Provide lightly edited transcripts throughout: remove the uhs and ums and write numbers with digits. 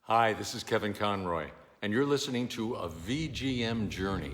Hi, this is Kevin Conroy, and you're listening to a VGM Journey.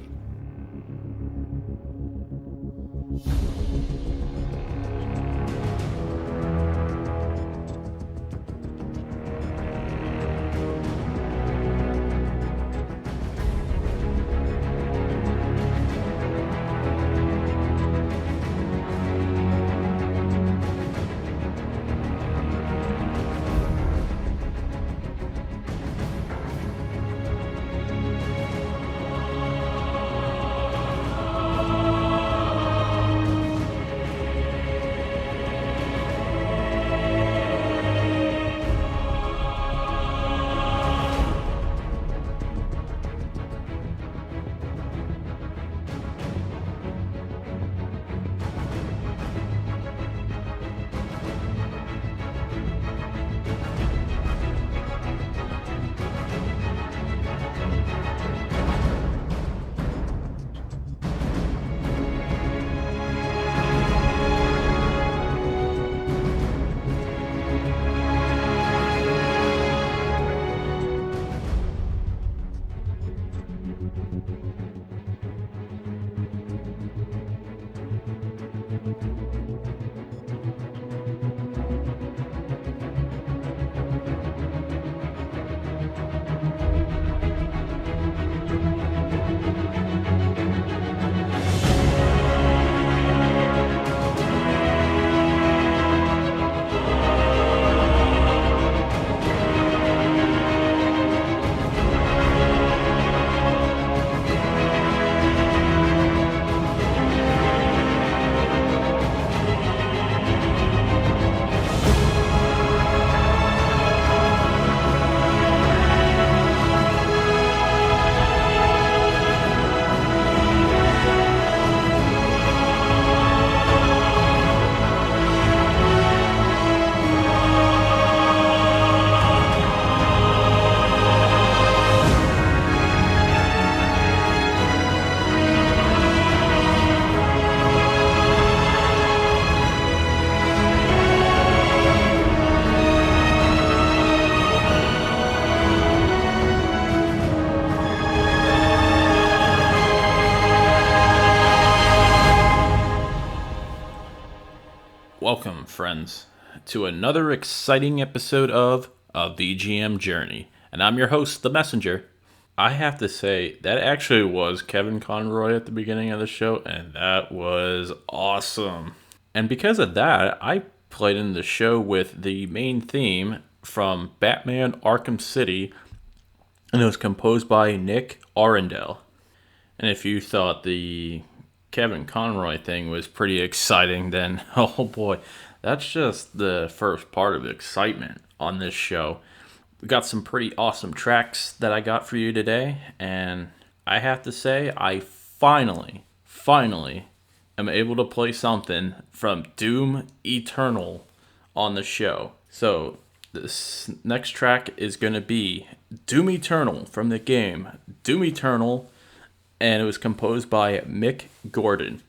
Welcome, friends, to another exciting episode of A VGM Journey. And I'm your host, The Messenger. I have to say, that actually was Kevin Conroy at the beginning of the show, and that was awesome. And because of that, I played in the show with the main theme from Batman Arkham City, and it was composed by Nick Arundel. And if you thought the Kevin Conroy thing was pretty exciting, then oh boy, that's just the first part of the excitement on this show. We got some pretty awesome tracks that I got for you today, and I have to say, I finally am able to play something from Doom Eternal on the show. So this next track is going to be Doom Eternal from the game Doom Eternal, and it was composed by Mick Gordon.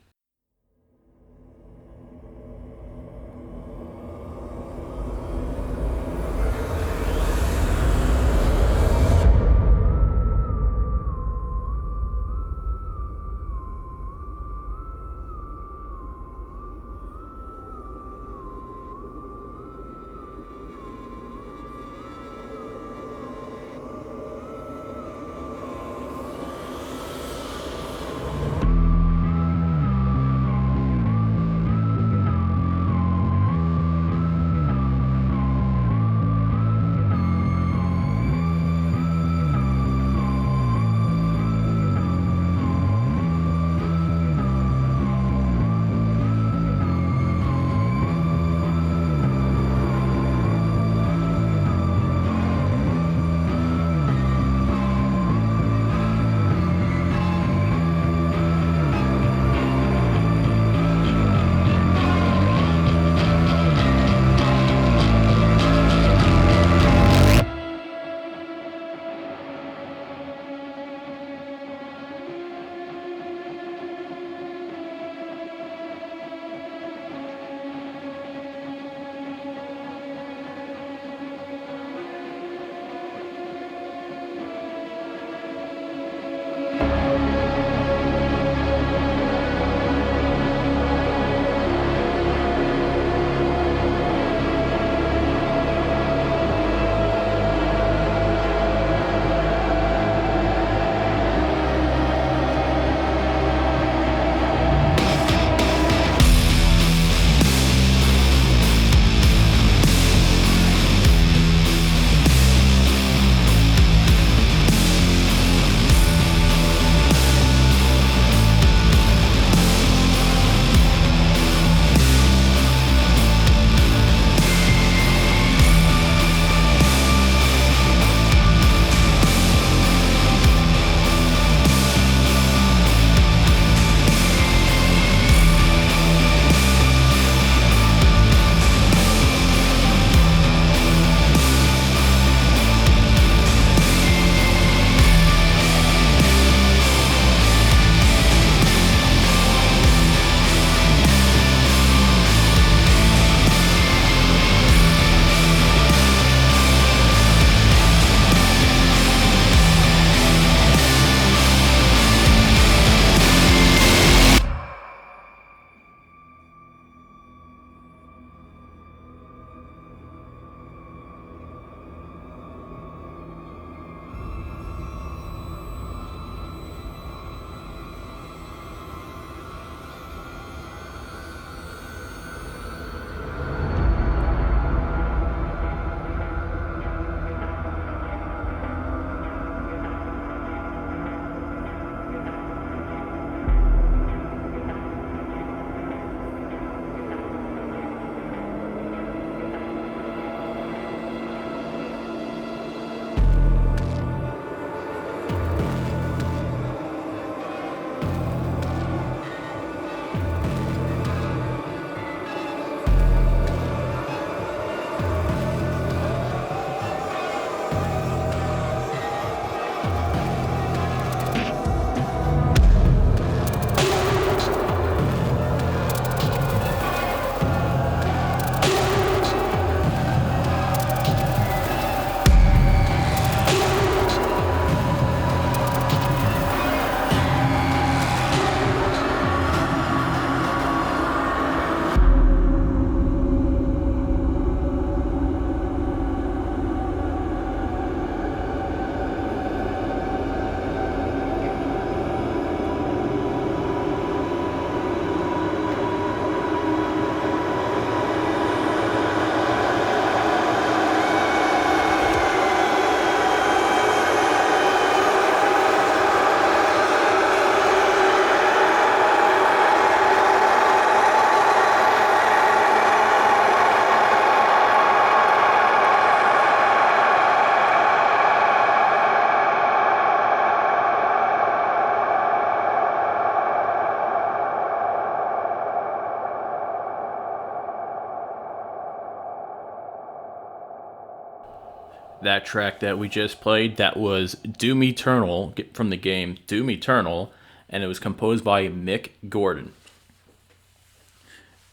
That track that we just played, that was Doom Eternal from the game Doom Eternal, and it was composed by Mick Gordon.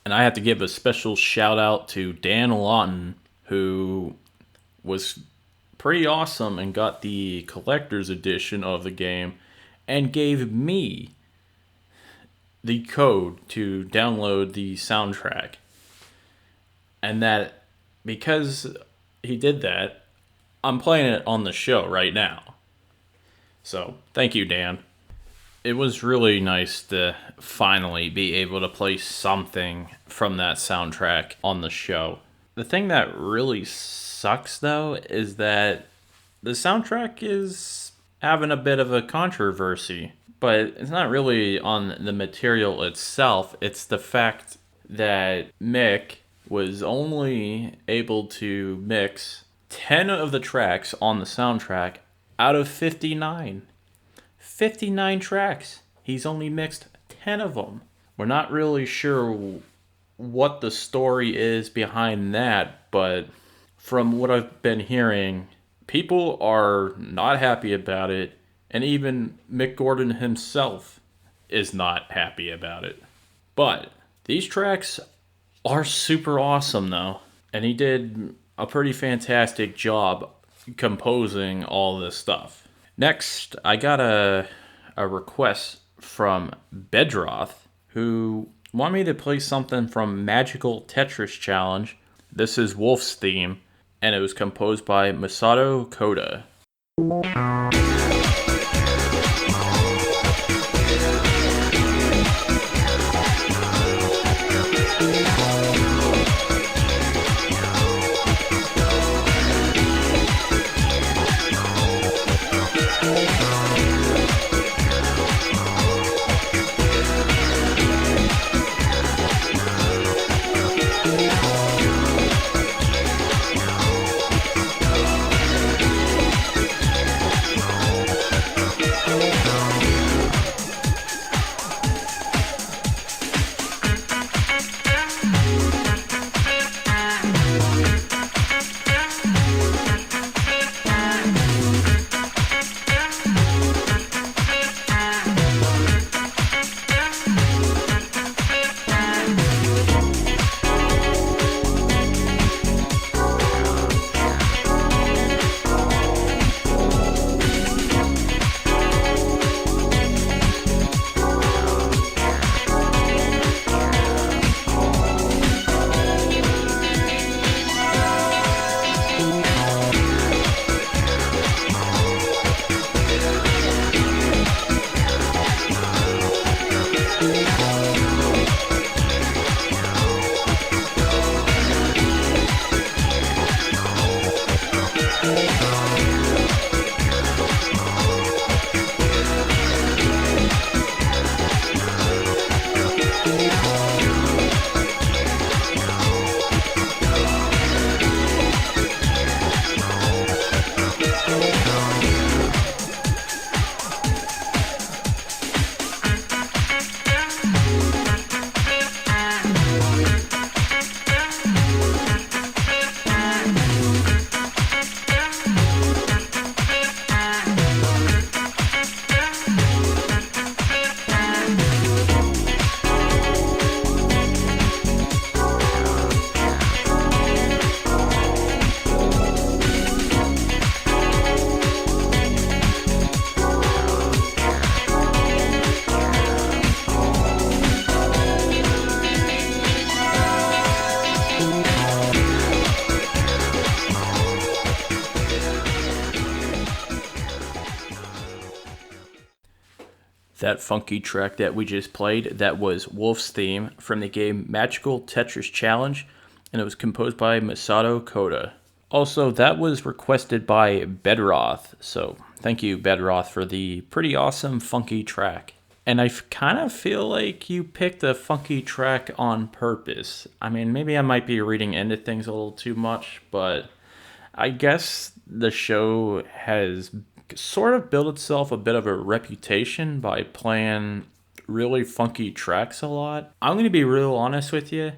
And I have to give a special shout out to Dan Lawton, who was pretty awesome and got the collector's edition of the game and gave me the code to download the soundtrack. And that, because he did that, I'm playing it on the show right now. So, thank you, Dan. It was really nice to finally be able to play something from that soundtrack on the show. The thing that really sucks, though, is that the soundtrack is having a bit of a controversy. But it's not really on the material itself. It's the fact that Mick was only able to mix 10 of the tracks on the soundtrack out of 59. 59 tracks. He's only mixed 10 of them. We're not really sure what the story is behind that, but from what I've been hearing, people are not happy about it, and even Mick Gordon himself is not happy about it. But these tracks are super awesome, though, and he did a pretty fantastic job composing all this stuff. Next, I got a request from Bedroth, who wanted me to play something from Magical Tetris Challenge. This is Wolf's theme, and it was composed by Masato Koda. That funky track that we just played, that was Wolf's theme from the game Magical Tetris Challenge, and it was composed by Masato Koda. Also, that was requested by Bedroth, so thank you, Bedroth, for the pretty awesome funky track. And I kind of feel like you picked a funky track on purpose. I mean, maybe I might be reading into things a little too much, but I guess the show has sort of built itself a bit of a reputation by playing really funky tracks a lot. I'm going to be real honest with you.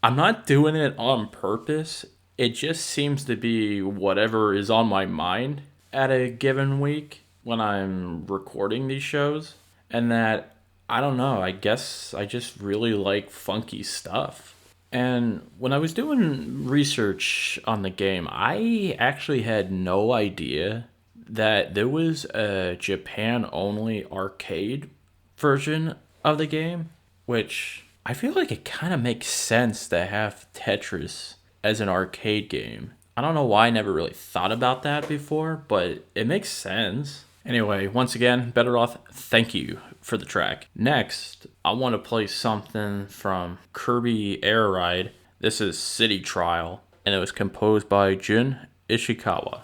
I'm not doing it on purpose. it just seems to be whatever is on my mind at a given week when I'm recording these shows. And that, I don't know, I guess I just really like funky stuff. And when I was doing research on the game, I actually had no idea that there was a Japan only arcade version of the game, which I feel like it kind of makes sense to have Tetris as an arcade game. I don't know why I never really thought about that before, but it makes sense. Anyway, once again, Better Off, thank you for the track. Next, I want to play something from Kirby Air Ride. This is City Trial, and it was composed by Jun Ishikawa.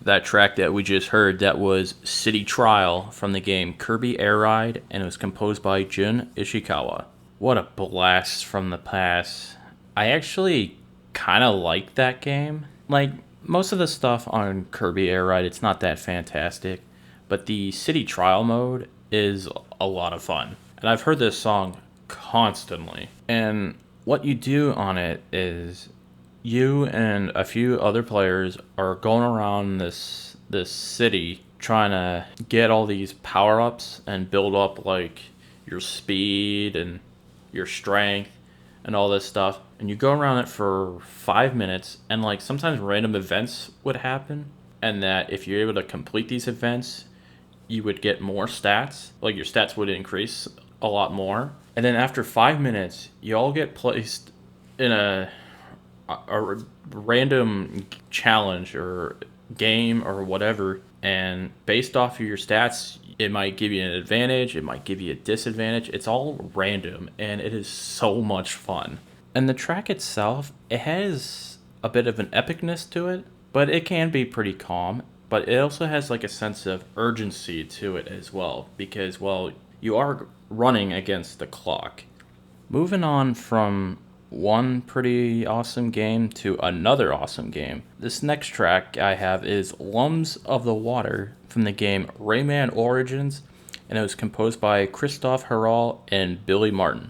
That track that we just heard, that was City Trial from the game Kirby Air Ride, and it was composed by Jun Ishikawa. What a blast from the past. I actually kind of like that game. Like, most of the stuff on Kirby Air Ride, it's not that fantastic, but the City Trial mode is a lot of fun. And I've heard this song constantly. And what you do on it is you and a few other players are going around this city trying to get all these power-ups and build up like your speed and your strength and all this stuff. And you go around it for 5 minutes, and like sometimes random events would happen, and that if you're able to complete these events, you would get more stats. Like your stats would increase a lot more. And then after 5 minutes, you all get placed in a random challenge or game or whatever, and based off of your stats, it might give you an advantage, it might give you a disadvantage. It's all random, and it is so much fun. And the track itself, it has a bit of an epicness to it, but it can be pretty calm. But it also has like a sense of urgency to it as well, because, well, you are running against the clock. Moving on from one pretty awesome game to another awesome game. This next track I have is Lums of the Water from the game Rayman Origins, and it was composed by Christophe, Héral, and Billy Martin.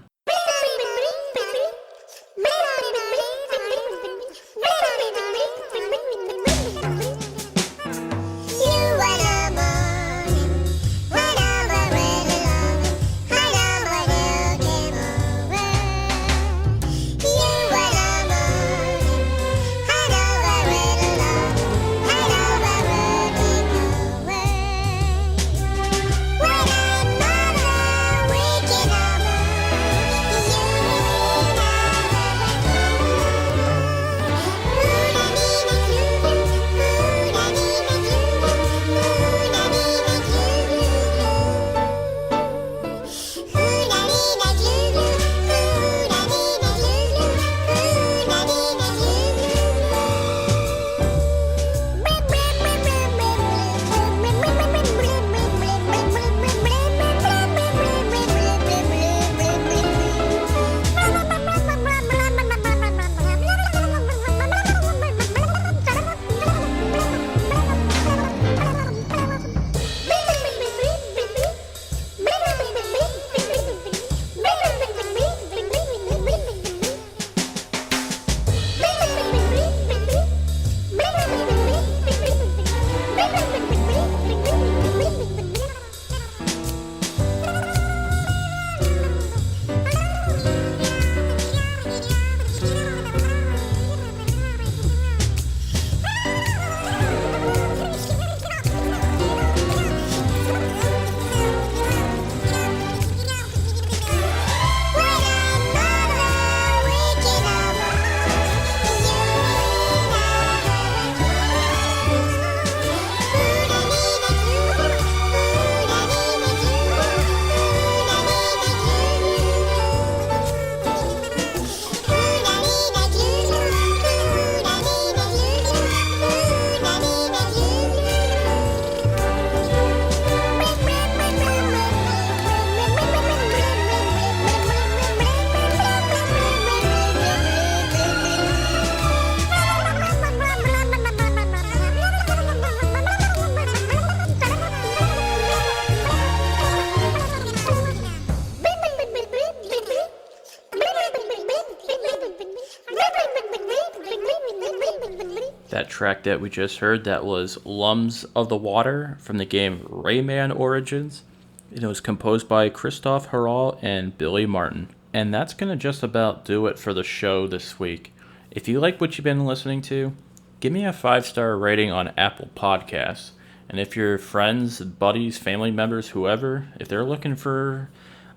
That track that we just heard, that was Lums of the Water from the game Rayman Origins. It was composed by Christophe, Héral, and Billy Martin. And that's going to just about do it for the show this week. If you like what you've been listening to, give me a 5-star rating on Apple Podcasts. And if your friends, buddies, family members, whoever, if they're looking for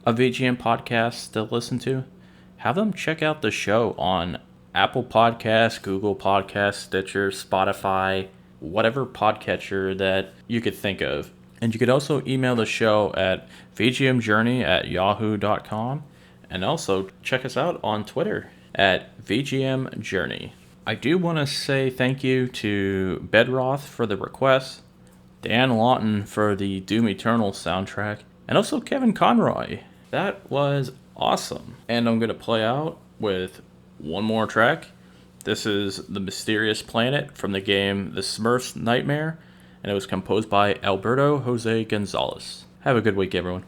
a VGM podcast to listen to, have them check out the show on Apple Podcasts, Google Podcasts, Stitcher, Spotify, whatever podcatcher that you could think of. And you could also email the show at vgmjourney@yahoo.com. And also check us out on Twitter at VGMJourney. I do want to say thank you to Bedroth for the request, Dan Lawton for the Doom Eternal soundtrack, and also Kevin Conroy. That was awesome. And I'm going to play out with one more track. This is The Mysterious Planet from the game The Smurf's Nightmare, and it was composed by Alberto Jose Gonzalez. Have a good week, everyone.